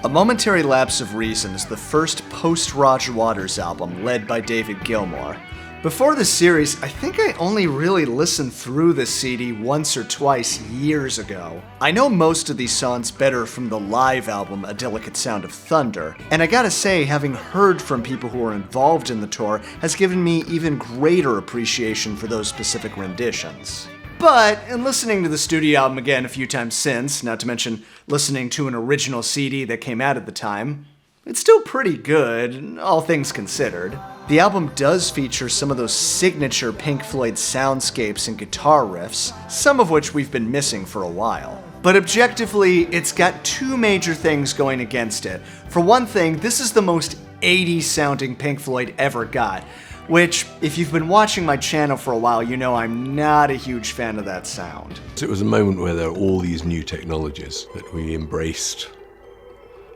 A Momentary Lapse of Reason is the first post-Roger Waters album led by David Gilmour. Before this series, I think I only really listened through this CD once or twice years ago. I know most of these songs better from the live album A Delicate Sound of Thunder, and I gotta say, having heard from people who were involved in the tour has given me even greater appreciation for those specific renditions. But in listening to the studio album again a few times since, not to mention listening to an original CD that came out at the time, it's still pretty good, all things considered. The album does feature some of those signature Pink Floyd soundscapes and guitar riffs, some of which we've been missing for a while. But objectively, it's got two major things going against it. For one thing, this is the most 80s sounding Pink Floyd ever got, which, if you've been watching my channel for a while, you know I'm not a huge fan of that sound. It was a moment where there were all these new technologies that we embraced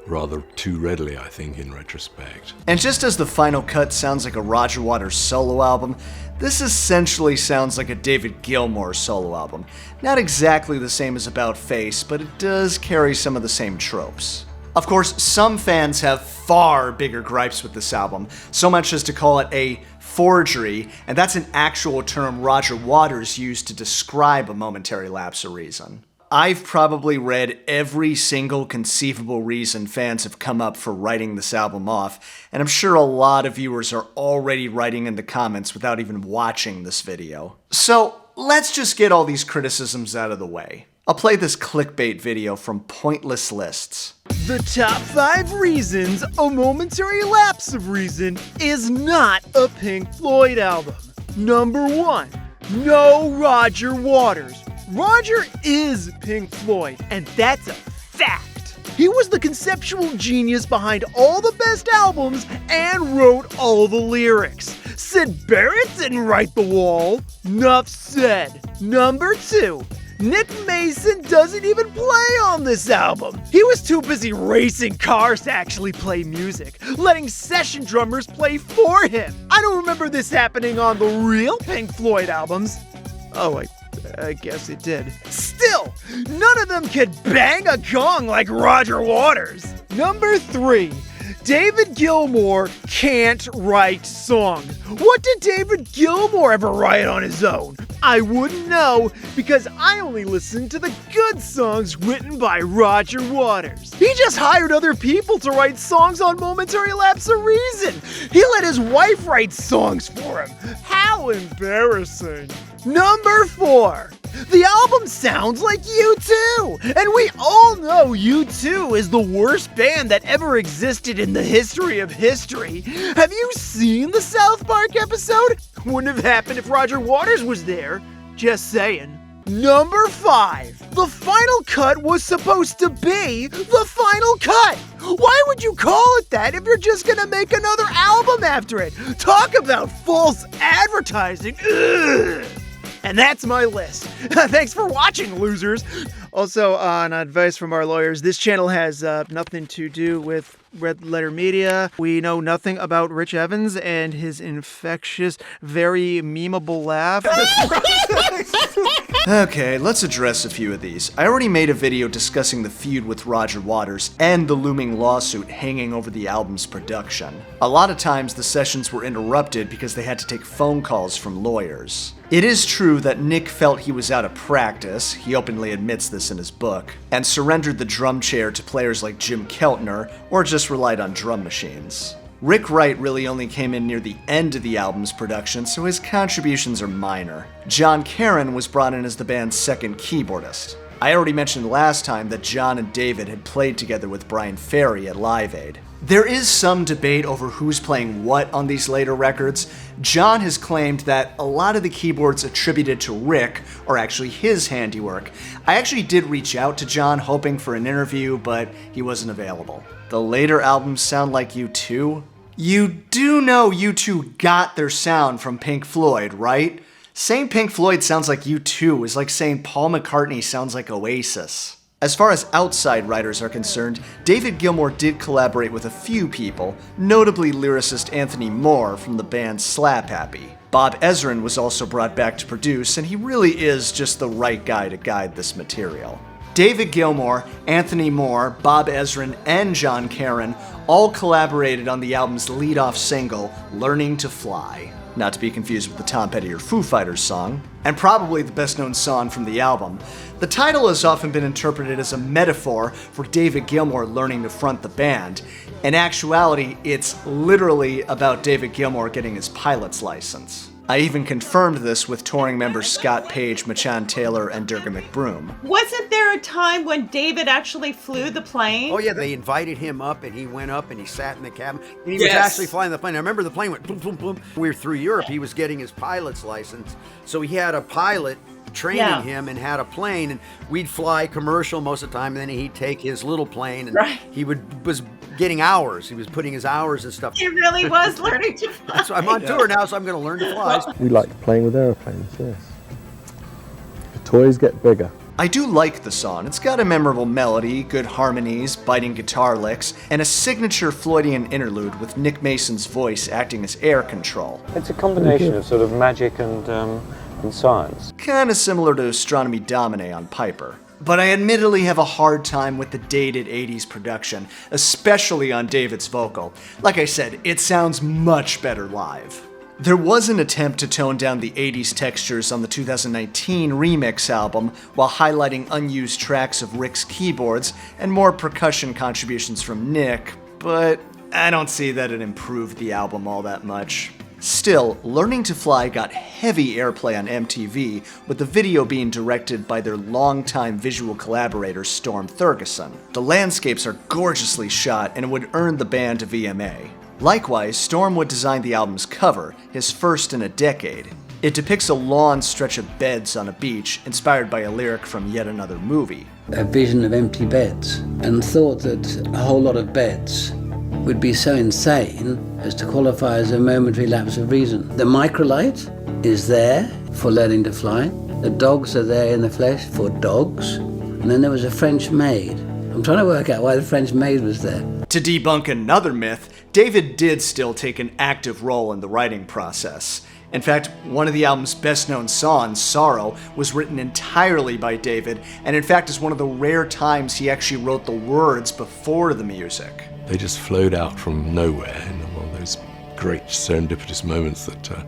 rather too readily, I think, in retrospect. And just as the final cut sounds like a Roger Waters solo album, this essentially sounds like a David Gilmour solo album. Not exactly the same as About Face, but it does carry some of the same tropes. Of course, some fans have far bigger gripes with this album, so much as to call it a forgery, and that's an actual term Roger Waters used to describe a momentary lapse of reason. I've probably read every single conceivable reason fans have come up for writing this album off, and I'm sure a lot of viewers are already writing in the comments without even watching this video. So let's just get all these criticisms out of the way. I'll play this clickbait video from Pointless Lists. The top 5 reasons a Momentary Lapse of Reason is not a Pink Floyd album. Number 1, no Roger Waters. Roger is Pink Floyd, and that's a fact. He was the conceptual genius behind all the best albums and wrote all the lyrics. Sid Barrett didn't write The Wall. Nuff said. Number 2, Nick Mason doesn't even play on this album. He was too busy racing cars to actually play music, letting session drummers play for him. I don't remember this happening on the real Pink Floyd albums. Oh, I guess it did. Still, none of them could bang a gong like Roger Waters. Number 3, David Gilmour can't write songs. What did David Gilmour ever write on his own? I wouldn't know, because I only listen to the good songs written by Roger Waters. He just hired other people to write songs on Momentary Lapse of Reason. He let his wife write songs for him. How embarrassing. Number 4, the album sounds like U2, and we all know U2 is the worst band that ever existed in the history of history. Have you seen the South Park episode? Wouldn't have happened if Roger Waters was there. Just saying. Number 5, the final cut was supposed to be the final cut. Why would you call it that if you're just gonna make another album after it? Talk about false advertising. Ugh. And that's my list. Thanks for watching, losers. Also, on advice from our lawyers, this channel has nothing to do with Red Letter Media. We know nothing about Rich Evans and his infectious, very memeable laugh. Okay, let's address a few of these. I already made a video discussing the feud with Roger Waters and the looming lawsuit hanging over the album's production. A lot of times the sessions were interrupted because they had to take phone calls from lawyers. It is true that Nick felt he was out of practice, he openly admits this in his book, and surrendered the drum chair to players like Jim Keltner, or just relied on drum machines. Rick Wright really only came in near the end of the album's production, so his contributions are minor. John Caron was brought in as the band's second keyboardist. I already mentioned last time that John and David had played together with Brian Ferry at Live Aid. There is some debate over who's playing what on these later records. John has claimed that a lot of the keyboards attributed to Rick are actually his handiwork. I actually did reach out to John hoping for an interview, but he wasn't available. The later albums sound like U2? You do know U2 got their sound from Pink Floyd, right? Saying Pink Floyd sounds like U2 is like saying Paul McCartney sounds like Oasis. As far as outside writers are concerned, David Gilmour did collaborate with a few people, notably lyricist Anthony Moore from the band Slap Happy. Bob Ezrin was also brought back to produce, and he really is just the right guy to guide this material. David Gilmour, Anthony Moore, Bob Ezrin, and John Caron all collaborated on the album's lead-off single, Learning to Fly. Not to be confused with the Tom Petty or Foo Fighters song, and probably the best-known song from the album. The title has often been interpreted as a metaphor for David Gilmour learning to front the band. In actuality, it's literally about David Gilmour getting his pilot's license. I even confirmed this with touring members Scott Page, Machan Taylor, and Durga McBroom. Wasn't there a time when David actually flew the plane? Oh yeah, they invited him up and he went up and he sat in the cabin. And he was actually flying the plane. I remember the plane went boom, boom, boom. We were through Europe. He was getting his pilot's license. So he had a pilot training him and had a plane, and we'd fly commercial most of the time, and then he'd take his little plane and he was getting hours. He was putting his hours and stuff. He really was learning to fly. So I'm on tour now, so I'm going to learn to fly. We like playing with aeroplanes, yes. The toys get bigger. I do like the song. It's got a memorable melody, good harmonies, biting guitar licks, and a signature Floydian interlude with Nick Mason's voice acting as air control. It's a combination of sort of magic and science. Kinda similar to Astronomy Domine on Piper. But I admittedly have a hard time with the dated 80s production, especially on David's vocal. Like I said, it sounds much better live. There was an attempt to tone down the 80s textures on the 2019 remix album while highlighting unused tracks of Rick's keyboards and more percussion contributions from Nick, but I don't see that it improved the album all that much. Still, Learning to Fly got heavy airplay on MTV, with the video being directed by their longtime visual collaborator Storm Thurgeson. The landscapes are gorgeously shot and it would earn the band a VMA. Likewise, Storm would design the album's cover, his first in a decade. It depicts a long stretch of beds on a beach, inspired by a lyric from yet another movie. A vision of empty beds, and thought that a whole lot of beds would be so insane as to qualify as a momentary lapse of reason. The microlight is there for learning to fly. The dogs are there in the flesh for dogs. And then there was a French maid. I'm trying to work out why the French maid was there. To debunk another myth, David did still take an active role in the writing process. In fact, one of the album's best-known songs, Sorrow, was written entirely by David, and in fact is one of the rare times he actually wrote the words before the music. They just flowed out from nowhere in one of those great serendipitous moments that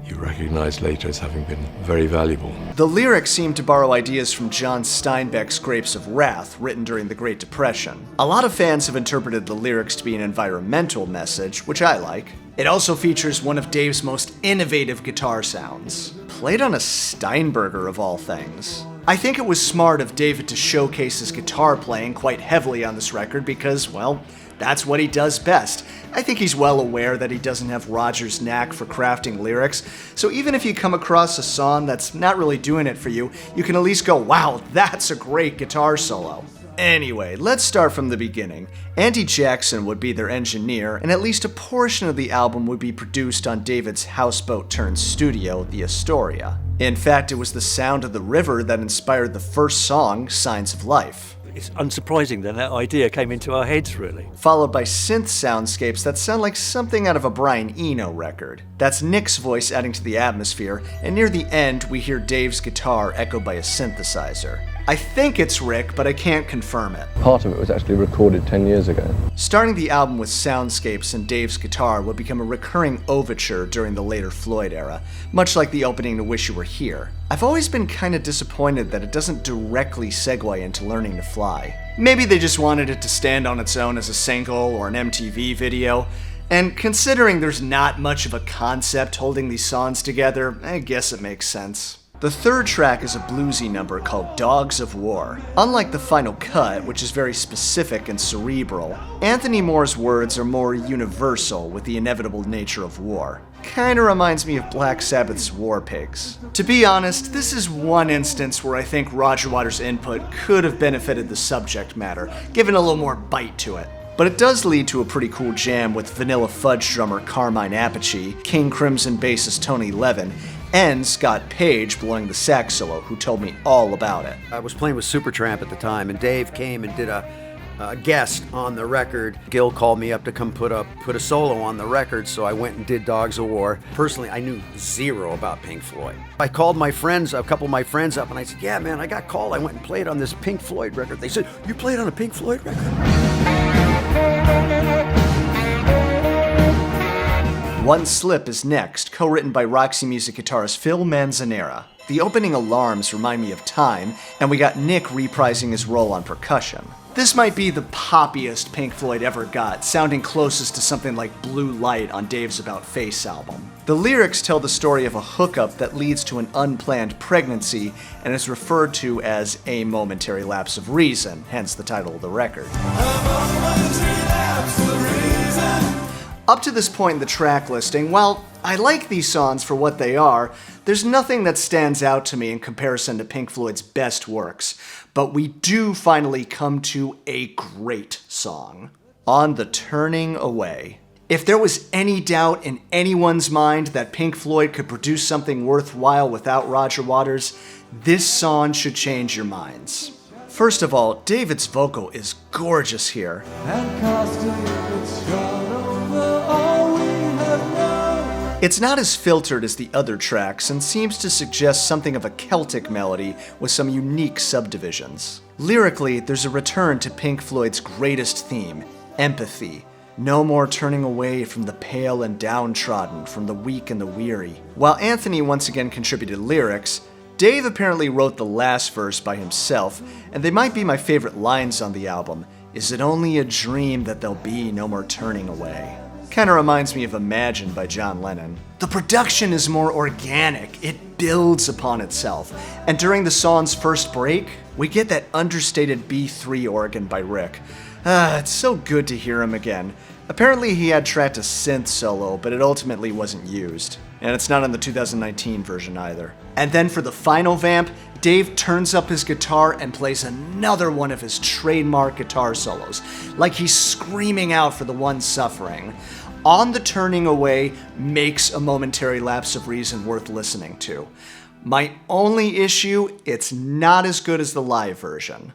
you recognize later as having been very valuable. The lyrics seem to borrow ideas from John Steinbeck's Grapes of Wrath, written during the Great Depression. A lot of fans have interpreted the lyrics to be an environmental message, which I like. It also features one of Dave's most innovative guitar sounds, played on a Steinberger of all things. I think it was smart of David to showcase his guitar playing quite heavily on this record because, well, that's what he does best. I think he's well aware that he doesn't have Roger's knack for crafting lyrics, so even if you come across a song that's not really doing it for you, you can at least go, wow, that's a great guitar solo. Anyway, let's start from the beginning. Andy Jackson would be their engineer, and at least a portion of the album would be produced on David's houseboat-turned-studio, the Astoria. In fact, it was the sound of the river that inspired the first song, Signs of Life. It's unsurprising that idea came into our heads, really. Followed by synth soundscapes that sound like something out of a Brian Eno record. That's Nick's voice adding to the atmosphere, and near the end we hear Dave's guitar echoed by a synthesizer. I think it's Rick, but I can't confirm it. Part of it was actually recorded 10 years ago. Starting the album with soundscapes and Dave's guitar would become a recurring overture during the later Floyd era, much like the opening to Wish You Were Here. I've always been kinda disappointed that it doesn't directly segue into Learning to Fly. Maybe they just wanted it to stand on its own as a single or an MTV video, and considering there's not much of a concept holding these songs together, I guess it makes sense. The third track is a bluesy number called Dogs of War. Unlike the final cut, which is very specific and cerebral, Anthony Moore's words are more universal with the inevitable nature of war. Kinda reminds me of Black Sabbath's War Pigs. To be honest, this is one instance where I think Roger Waters' input could have benefited the subject matter, given a little more bite to it. But it does lead to a pretty cool jam with Vanilla Fudge drummer Carmine Appice, King Crimson bassist Tony Levin, and Scott Page blowing the sax solo, who told me all about it. I was playing with Supertramp at the time, and Dave came and did a guest on the record. Gil called me up to come put a solo on the record, so I went and did Dogs of War. Personally, I knew zero about Pink Floyd. I called my friends, a couple of my friends up, and I said, yeah, man, I got called. I went and played on this Pink Floyd record. They said, you played on a Pink Floyd record? One Slip is next, co-written by Roxy Music guitarist Phil Manzanera. The opening alarms remind me of Time, and we got Nick reprising his role on percussion. This might be the poppiest Pink Floyd ever got, sounding closest to something like Blue Light on Dave's About Face album. The lyrics tell the story of a hookup that leads to an unplanned pregnancy and is referred to as a momentary lapse of reason, hence the title of the record. Up to this point in the track listing, while I like these songs for what they are, there's nothing that stands out to me in comparison to Pink Floyd's best works, but we do finally come to a great song. On the Turning Away. If there was any doubt in anyone's mind that Pink Floyd could produce something worthwhile without Roger Waters, this song should change your minds. First of all, David's vocal is gorgeous here. It's not as filtered as the other tracks and seems to suggest something of a Celtic melody with some unique subdivisions. Lyrically, there's a return to Pink Floyd's greatest theme, empathy. No more turning away from the pale and downtrodden, from the weak and the weary. While Anthony once again contributed lyrics, Dave apparently wrote the last verse by himself, and they might be my favorite lines on the album. Is it only a dream that there'll be no more turning away? Kinda reminds me of Imagine by John Lennon. The production is more organic, it builds upon itself, and during the song's first break, we get that understated B3 organ by Rick. It's so good to hear him again. Apparently he had tracked a synth solo, but it ultimately wasn't used. And it's not on the 2019 version either. And then for the final vamp, Dave turns up his guitar and plays another one of his trademark guitar solos, like he's screaming out for the one suffering. On the Turning Away makes A Momentary Lapse of Reason worth listening to. My only issue, it's not as good as the live version.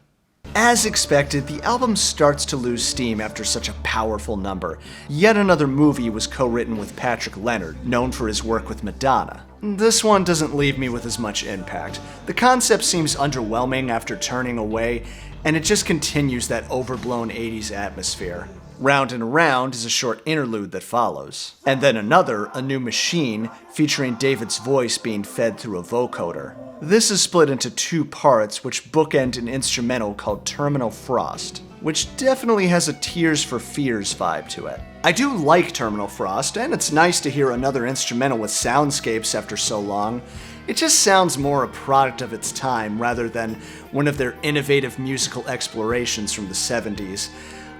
As expected, the album starts to lose steam after such a powerful number. Yet Another Movie was co-written with Patrick Leonard, known for his work with Madonna. This one doesn't leave me with as much impact. The concept seems underwhelming after Turning Away, and it just continues that overblown 80s atmosphere. Round and Around is a short interlude that follows. And then another, A New Machine, featuring David's voice being fed through a vocoder. This is split into two parts which bookend an instrumental called Terminal Frost, which definitely has a Tears for Fears vibe to it. I do like Terminal Frost, and it's nice to hear another instrumental with soundscapes after so long. It just sounds more a product of its time rather than one of their innovative musical explorations from the 70s.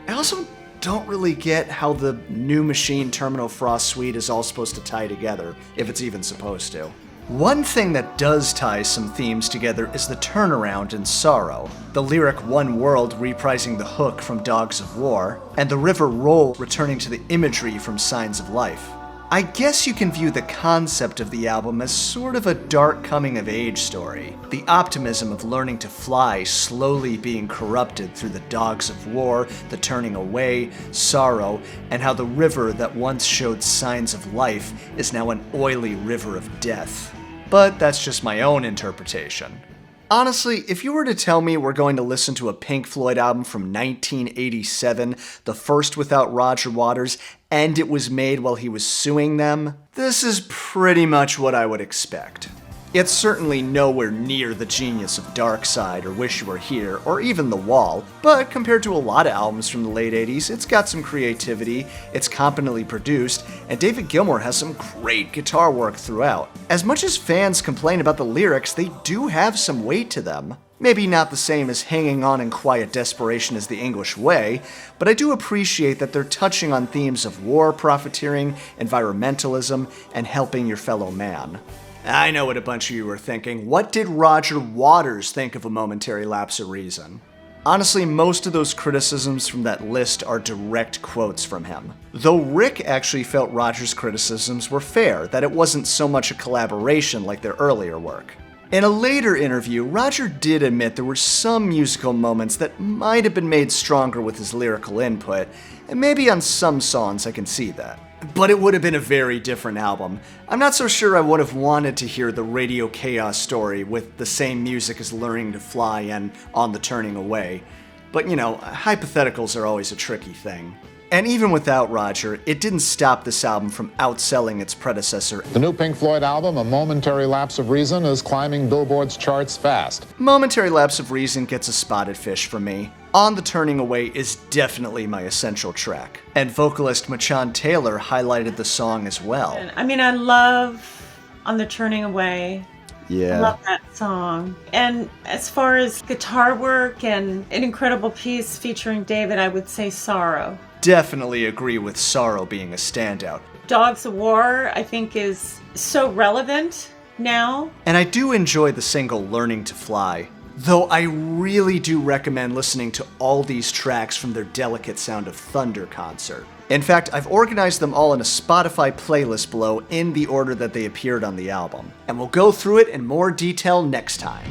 I also don't really get how the New Machine Terminal Frost suite is all supposed to tie together, if it's even supposed to. One thing that does tie some themes together is the turnaround in Sorrow, the lyric One World reprising the hook from Dogs of War, and the river roll returning to the imagery from Signs of Life. I guess you can view the concept of the album as sort of a dark coming-of-age story. The optimism of learning to fly slowly being corrupted through the Dogs of War, the turning away, sorrow, and how the river that once showed signs of life is now an oily river of death. But that's just my own interpretation. Honestly, if you were to tell me we're going to listen to a Pink Floyd album from 1987, the first without Roger Waters, and it was made while he was suing them, this is pretty much what I would expect. It's certainly nowhere near the genius of Dark Side or Wish You Were Here or even The Wall, but compared to a lot of albums from the late 80s, it's got some creativity, it's competently produced, and David Gilmour has some great guitar work throughout. As much as fans complain about the lyrics, they do have some weight to them. Maybe not the same as Hanging On in Quiet Desperation as The English Way, but I do appreciate that they're touching on themes of war profiteering, environmentalism, and helping your fellow man. I know what a bunch of you are thinking. What did Roger Waters think of A Momentary Lapse of Reason? Honestly, most of those criticisms from that list are direct quotes from him. Though Rick actually felt Roger's criticisms were fair, that it wasn't so much a collaboration like their earlier work. In a later interview, Roger did admit there were some musical moments that might have been made stronger with his lyrical input, and maybe on some songs I can see that. But it would have been a very different album. I'm not so sure I would have wanted to hear the Radio Chaos story with the same music as Learning to Fly and On the Turning Away. But you know, hypotheticals are always a tricky thing. And even without Roger, it didn't stop this album from outselling its predecessor. The new Pink Floyd album, A Momentary Lapse of Reason, is climbing Billboard's charts fast. Momentary Lapse of Reason gets a spotted fish from me. On the Turning Away is definitely my essential track. And vocalist Machan Taylor highlighted the song as well. I mean, I love On the Turning Away. Yeah. I love that song. And as far as guitar work and an incredible piece featuring David, I would say Sorrow. Definitely agree with Sorrow being a standout. Dogs of War, I think, is so relevant now. And I do enjoy the single Learning to Fly, though I really do recommend listening to all these tracks from their Delicate Sound of Thunder concert. In fact, I've organized them all in a Spotify playlist below in the order that they appeared on the album, and we'll go through it in more detail next time.